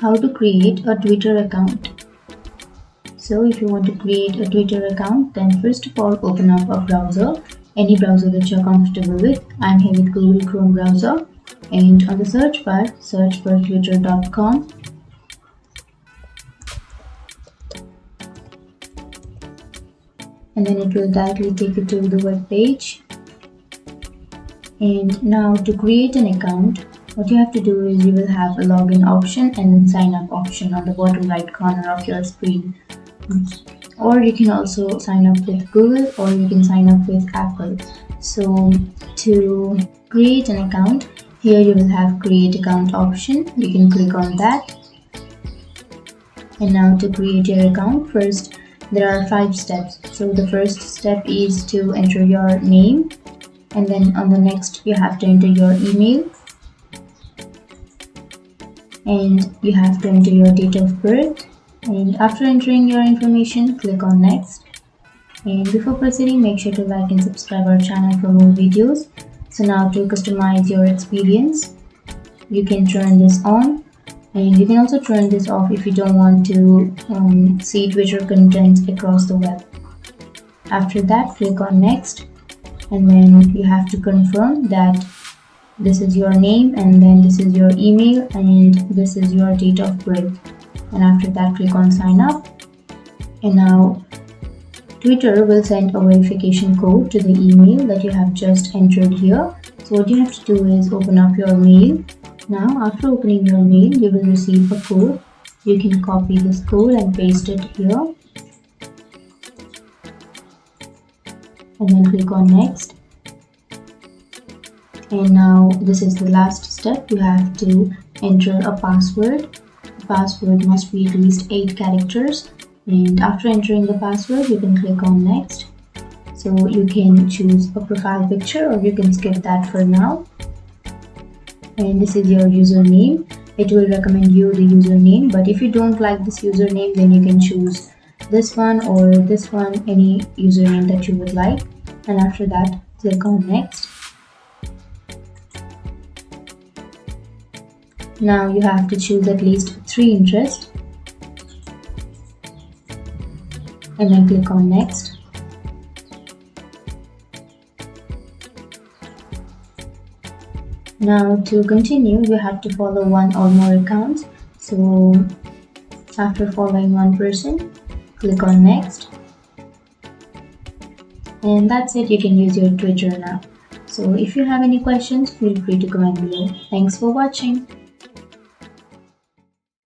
how to create a Twitter account. So if you want to create a Twitter account, then first of all open up a browser, any browser that you're comfortable with. I'm here with Google Chrome browser, and on the search bar search for twitter.com. And then it will directly take you to the web page. And now to create an account, what you have to do is you will have a login option and then sign up option on the bottom right corner of your screen. Or you can also sign up with Google, or you can sign up with Apple. So to create an account, here you will have create account option. You can click on that. And now to create your account, first there are 5 steps. So the first step is to enter your name, and then on the next you have to enter your email, and you have to enter your date of birth. And after entering your information, click on next. And before proceeding, make sure to like and subscribe our channel for more videos. So now to customize your experience, you can turn this on, and you can also turn this off if you don't want to see Twitter content across the web. After that, click on next, and then you have to confirm that this is your name, and then this is your email, and this is your date of birth. And after that, click on sign up. And now Twitter will send a verification code to the email that you have just entered here. So what you have to do is open up your mail. Now after opening your mail, you will receive a code. You can copy this code and paste it here, and then click on next. And now this is the last step. You have to enter a password. The password must be at least 8 characters. And after entering the password, you can click on next. So you can choose a profile picture, or you can skip that for now. And this is your username. It will recommend you the username, but if you don't like this username, then you can choose this one or this one, any username that you would like. And after that, click on next. Now you have to choose at least 3 interests, and then click on next. Now to continue, you have to follow 1 or more accounts. So after following one person, click on next. And that's it, you can use your Twitter now. So if you have any questions, feel free to comment below. Thanks for watching.